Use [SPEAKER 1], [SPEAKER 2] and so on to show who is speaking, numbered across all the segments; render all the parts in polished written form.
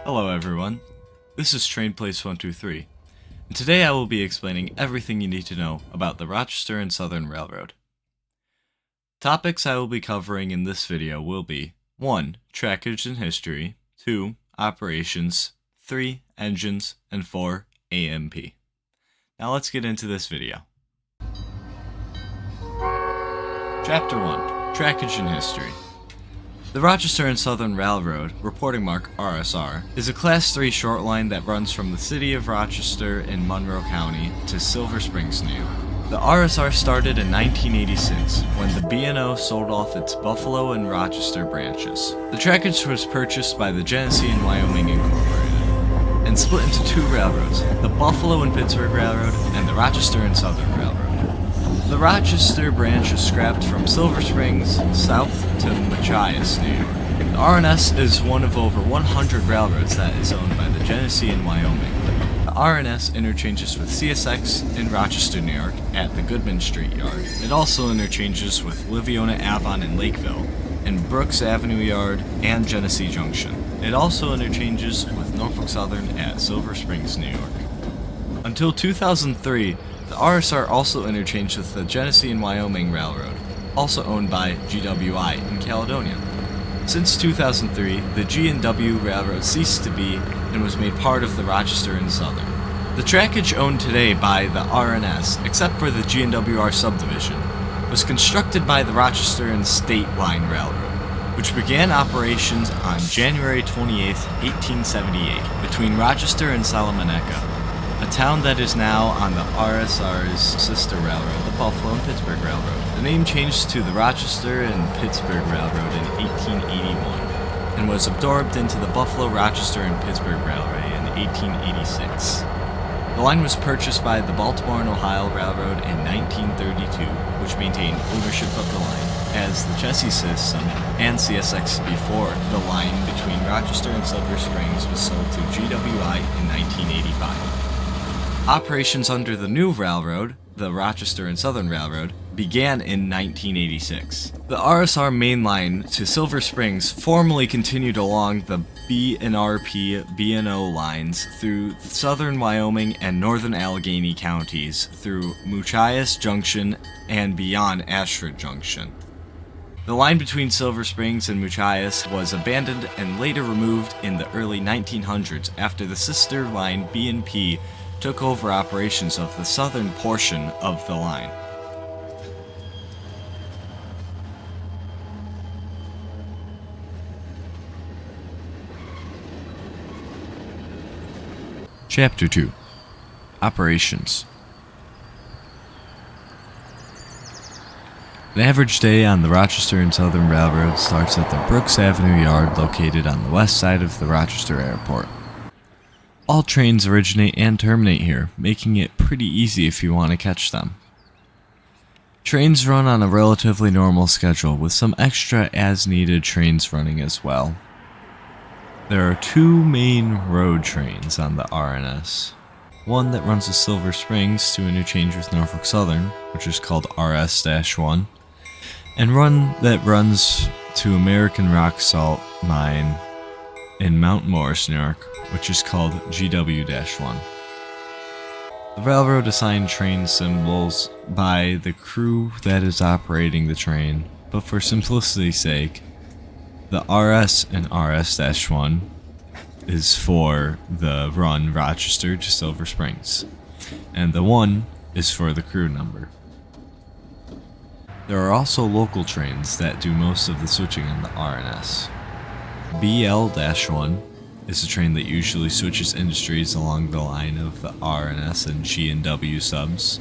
[SPEAKER 1] Hello everyone, this is Train Place 123, and today I will be explaining everything you need to know about the Rochester and Southern Railroad. Topics I will be covering in this video will be 1. Trackage and history, 2. Operations, 3. Engines, and 4. AMP. Now let's get into this video. Chapter 1. Trackage and history. The Rochester and Southern Railroad, reporting mark RSR, is a Class 3 short line that runs from the city of Rochester in Monroe County to Silver Springs, New York. The RSR started in 1986 when the B&O sold off its Buffalo and Rochester branches. The trackage was purchased by the Genesee and Wyoming Incorporated and split into two railroads, the Buffalo and Pittsburgh Railroad and the Rochester and Southern Railroad. The Rochester branch is scrapped from Silver Springs south to Machias, New York. The RNS is one of over 100 railroads that is owned by the Genesee and Wyoming. The RNS interchanges with CSX in Rochester, New York at the Goodman Street Yard. It also interchanges with Livonia Avon in Lakeville, and Brooks Avenue Yard and Genesee Junction. It also interchanges with Norfolk Southern at Silver Springs, New York. Until 2003, the RSR also interchanged with the Genesee and Wyoming Railroad, also owned by GWI in Caledonia. Since 2003, the GNWR Railroad ceased to be and was made part of the Rochester and Southern. The trackage owned today by the RNS, except for the GNWR subdivision, was constructed by the Rochester and State Line Railroad, which began operations on January 28, 1878, between Rochester and Salamanca, a town that is now on the RSR's sister railroad, the Buffalo and Pittsburgh Railroad. The name changed to the Rochester and Pittsburgh Railroad in 1881 and was absorbed into the Buffalo, Rochester, and Pittsburgh Railway in 1886. The line was purchased by the Baltimore and Ohio Railroad in 1932, which maintained ownership of the line as the Chessie system and CSX before the line between Rochester and Silver Springs was sold to GWI in 1985. Operations under the new railroad, the Rochester and Southern Railroad, began in 1986. The RSR main line to Silver Springs formally continued along the B&RP B&O lines through southern Wyoming and northern Allegheny counties through Machias Junction and beyond Ashford Junction. The line between Silver Springs and Machias was abandoned and later removed in the early 1900s after the sister line B&P took over operations of the southern portion of the line. Chapter 2. Operations. An average day on the Rochester and Southern Railroad starts at the Brooks Avenue Yard located on the west side of the Rochester Airport. All trains originate and terminate here, making it pretty easy if you want to catch them. Trains run on a relatively normal schedule, with some extra as-needed trains running as well. There are two main road trains on the RNS. One that runs to Silver Springs to interchange with Norfolk Southern, which is called RS-1, and one that runs to American Rock Salt Mine in Mount Morris, New York, which is called GW-1. The railroad assigned train symbols by the crew that is operating the train, but for simplicity's sake, the RS and RS-1 is for the run Rochester to Silver Springs, and the 1 is for the crew number. There are also local trains that do most of the switching on the RNS. BL-1 is a train that usually switches industries along the line of the RNS and G&W subs.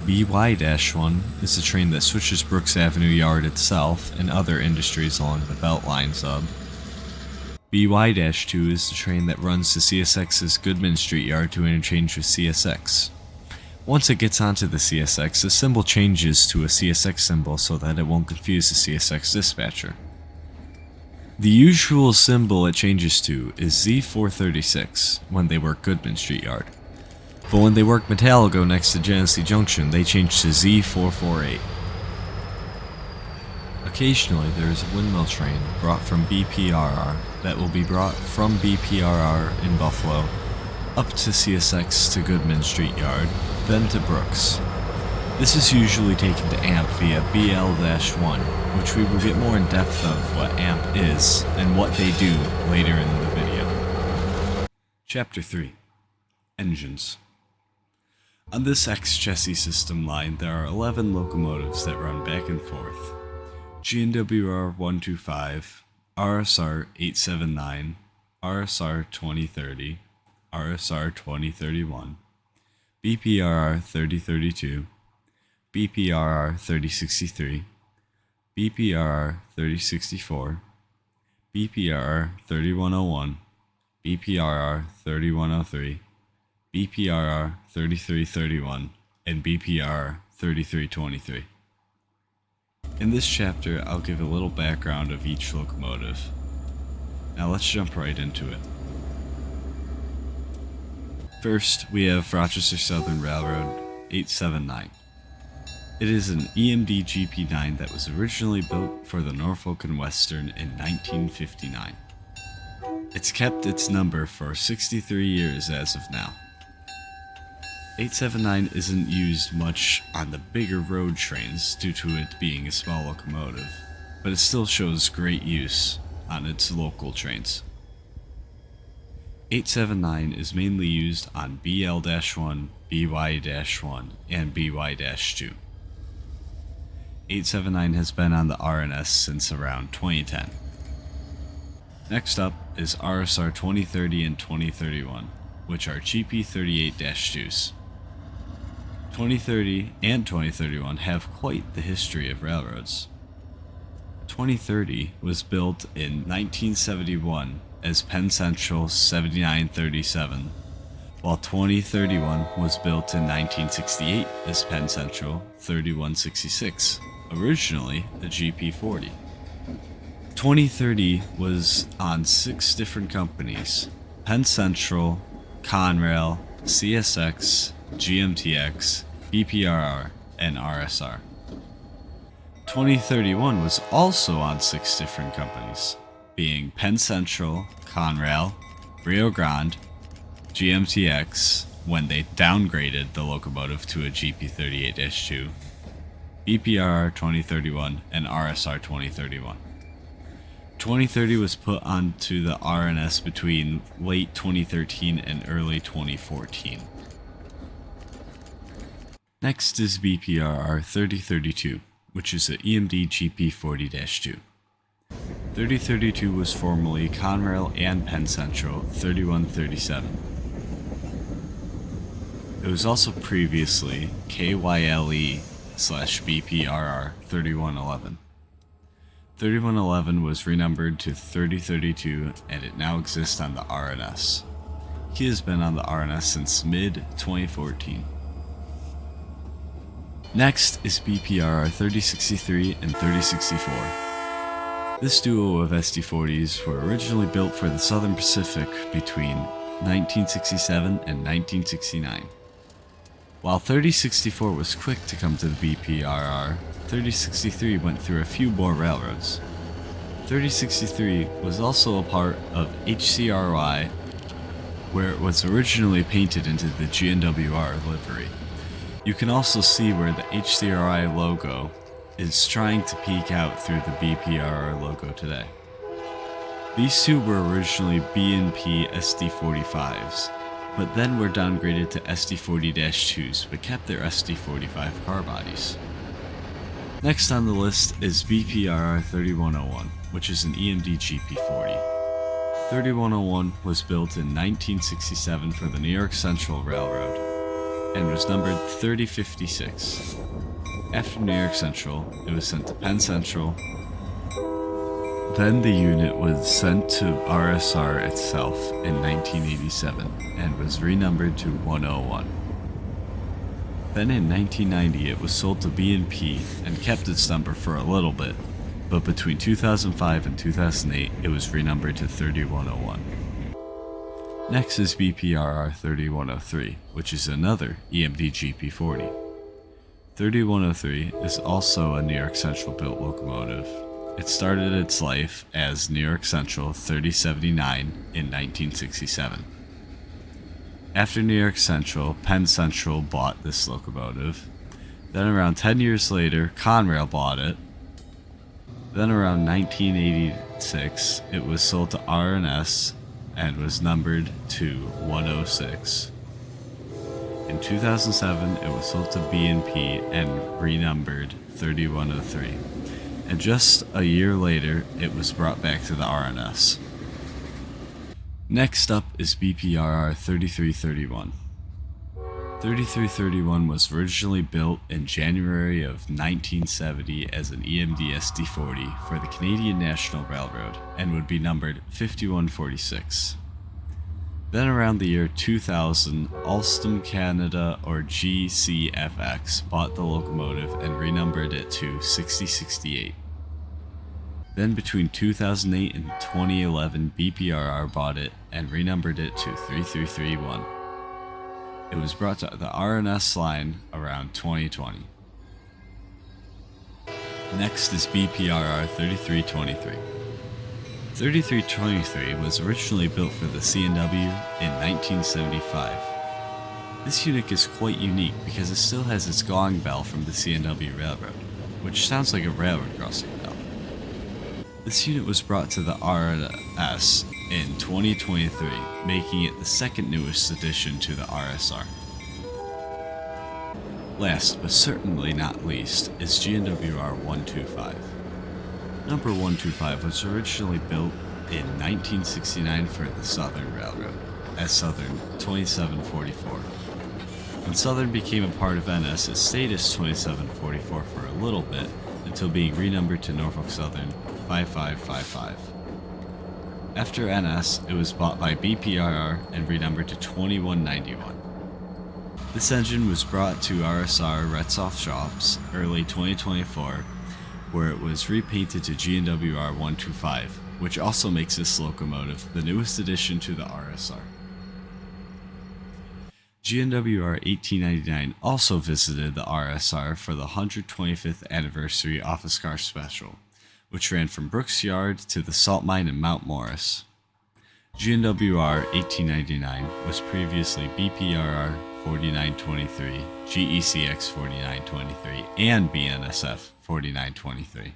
[SPEAKER 1] BY-1 is a train that switches Brooks Avenue Yard itself and other industries along the Beltline sub. BY-2 is the train that runs to CSX's Goodman Street Yard to interchange with CSX. Once it gets onto the CSX, the symbol changes to a CSX symbol so that it won't confuse the CSX dispatcher. The usual symbol it changes to is Z436 when they work Goodman Street Yard, but when they work Metalligo next to Genesee Junction, they change to Z448. Occasionally there is a windmill train brought from BPRR that will be brought from BPRR in Buffalo up to CSX to Goodman Street Yard, then to Brooks. This is usually taken to AMP via BL-1, which we will get more in depth of what AMP is and what they do later in the video. Chapter 3. Engines. On this X-chassis system line, there are 11 locomotives that run back and forth. GNWR 125, RSR 879, RSR 2030, RSR 2031, BPRR 3032, BPRR 3063, BPRR 3064, BPRR 3101, BPRR 3103, BPRR 3331, and BPRR 3323. In this chapter, I'll give a little background of each locomotive. Now let's jump right into it. First, we have Rochester Southern Railroad 879. It is an EMD GP9 that was originally built for the Norfolk and Western in 1959. It's kept its number for 63 years as of now. 879 isn't used much on the bigger road trains due to it being a small locomotive, but it still shows great use on its local trains. 879 is mainly used on BL-1, BY-1, and BY-2. 879 has been on the RNS since around 2010. Next up is RSR 2030 and 2031, which are GP38-2s. 2030 and 2031 have quite the history of railroads. 2030 was built in 1971 as Penn Central 7937, while 2031 was built in 1968 as Penn Central 3166, originally a GP40. 2030 was on 6 different companies: Penn Central, Conrail, CSX, GMTX, BPRR, and RSR. 2031 was also on 6 different companies, being Penn Central, Conrail, Rio Grande, GMTX when they downgraded the locomotive to a GP38-2, BPRR 2031, and RSR 2031. 2030 was put onto the RNS between late 2013 and early 2014. Next is BPRR 3032, which is an EMD GP40-2. 3032 was formerly Conrail and Penn Central 3137. It was also previously KYLE/BPRR 3111. 3111 was renumbered to 3032 and it now exists on the RNS. He has been on the RNS since mid-2014. Next is BPRR 3063 and 3064. This duo of SD40s were originally built for the Southern Pacific between 1967 and 1969. While 3064 was quick to come to the BPRR, 3063 went through a few more railroads. 3063 was also a part of HCRY, where it was originally painted into the GNWR livery. You can also see where the HCRI logo is trying to peek out through the BPRR logo today. These two were originally B&P SD45s, but then were downgraded to SD40-2s but kept their SD45 car bodies. Next on the list is BPRR 3101, which is an EMD GP40. 3101 was built in 1967 for the New York Central Railroad and was numbered 3056. After New York Central, it was sent to Penn Central. Then the unit was sent to RSR itself in 1987 and was renumbered to 101. Then in 1990 it was sold to B&P and kept its number for a little bit, but between 2005 and 2008 it was renumbered to 3101. Next is BPRR 3103, which is another EMD GP40. 3103 is also a New York Central built locomotive. It started its life as New York Central 3079 in 1967. After New York Central, Penn Central bought this locomotive. Then around 10 years later, Conrail bought it. Then around 1986, it was sold to R&S and was numbered to 106. In 2007, it was sold to B&P and renumbered 3103. And just a year later, it was brought back to the R&S. Next up is BPRR 3331. 3331 was originally built in January of 1970 as an EMD SD40 for the Canadian National Railroad and would be numbered 5146. Then around the year 2000, Alstom Canada or GCFX bought the locomotive and renumbered it to 6068. Then between 2008 and 2011, BPRR bought it and renumbered it to 3331. It was brought to the R&S line around 2020. Next is BPRR 3323. 3323 was originally built for the CNW in 1975. This unit is quite unique because it still has its gong bell from the CNW Railroad, which sounds like a railroad crossing bell. This unit was brought to the R&S in 2023, making it the second newest addition to the RSR. Last, but certainly not least, is GNWR 125. Number 125 was originally built in 1969 for the Southern Railroad, as Southern 2744. When Southern became a part of NS, it stayed as 2744 for a little bit, until being renumbered to Norfolk Southern 5555. After NS, it was bought by BPRR and renumbered to 2191. This engine was brought to RSR Retzoff shops early 2024, where it was repainted to GNWR 125, which also makes this locomotive the newest addition to the RSR. GNWR 1899 also visited the RSR for the 125th anniversary office car special, which ran from Brooks Yard to the salt mine in Mount Morris. GNWR 1899 was previously BPRR 4923, GECX 4923, and BNSF 4923.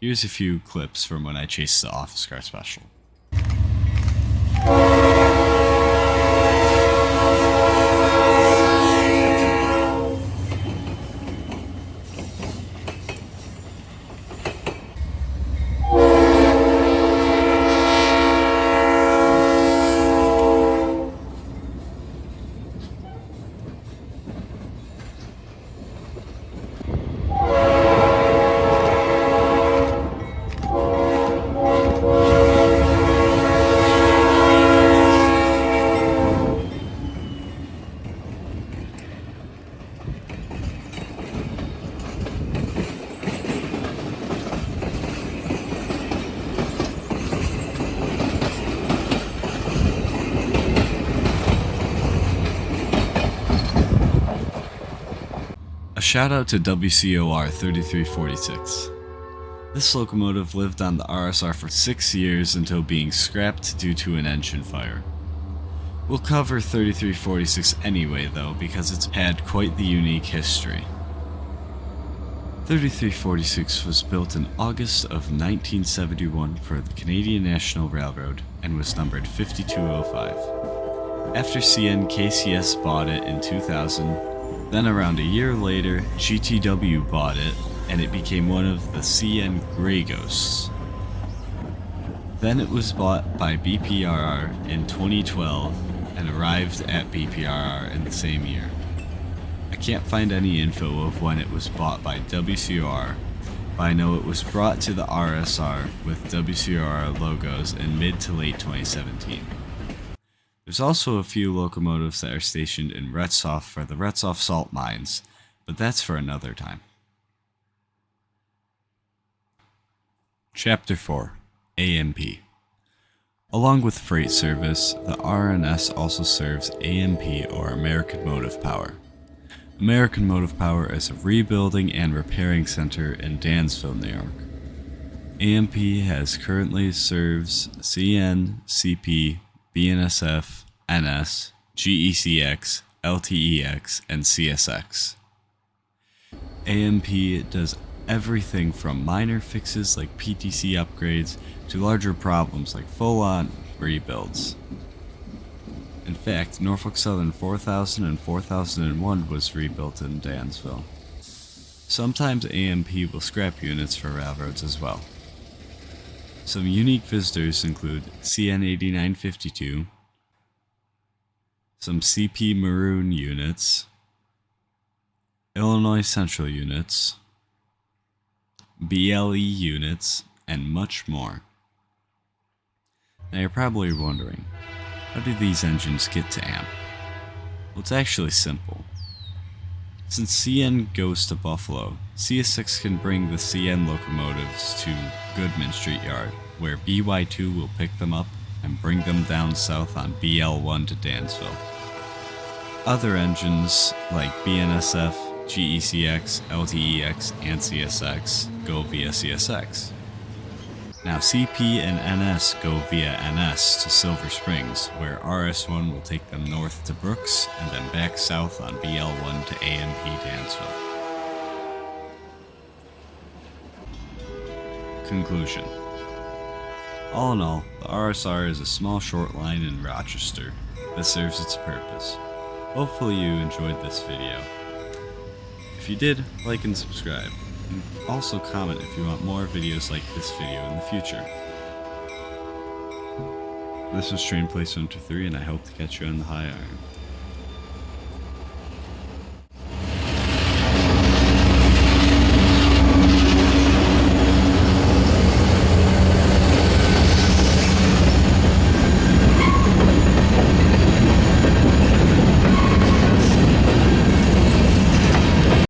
[SPEAKER 1] Here's a few clips from when I chased the office car special. A shout out to WCOR 3346. This locomotive lived on the RSR for 6 years until being scrapped due to an engine fire. We'll cover 3346 anyway though, because it's had quite the unique history. 3346 was built in August of 1971 for the Canadian National Railroad and was numbered 5205. After CNKCS bought it in 2000, then around a year later, GTW bought it, and it became one of the CN Grey Ghosts. Then it was bought by BPRR in 2012 and arrived at BPRR in the same year. I can't find any info of when it was bought by WCOR, but I know it was brought to the RSR with WCOR logos in mid to late 2017. There's also a few locomotives that are stationed in Retzoff for the Retzoff salt mines, but that's for another time. Chapter 4, AMP. Along with freight service, the RNS also serves AMP or American Motive Power. American Motive Power is a rebuilding and repairing center in Dansville, New York. AMP has currently serves CN, CP, BNSF, NS, GECX, LTEX, and CSX. AMP does everything from minor fixes like PTC upgrades to larger problems like full-on rebuilds. In fact, Norfolk Southern 4000 and 4001 was rebuilt in Dansville. Sometimes AMP will scrap units for railroads as well. Some unique visitors include CN 8952, some CP Maroon units, Illinois Central units, BLE units, and much more. Now you're probably wondering, how do these engines get to AMP? Well, it's actually simple. Since CN goes to Buffalo, CS6 can bring the CN locomotives to Goodman Street Yard, where BY2 will pick them up and bring them down south on BL1 to Dansville. Other engines like BNSF, GECX, LTEX, and CSX go via CSX. Now CP and NS go via NS to Silver Springs, where RS1 will take them north to Brooks and then back south on BL1 to AMP Dansville. Conclusion. All in all, the RSR is a small short line in Rochester that serves its purpose. Hopefully you enjoyed this video. If you did, like and subscribe. And also comment if you want more videos like this video in the future. This was Train Place 123, and I hope to catch you on the high iron.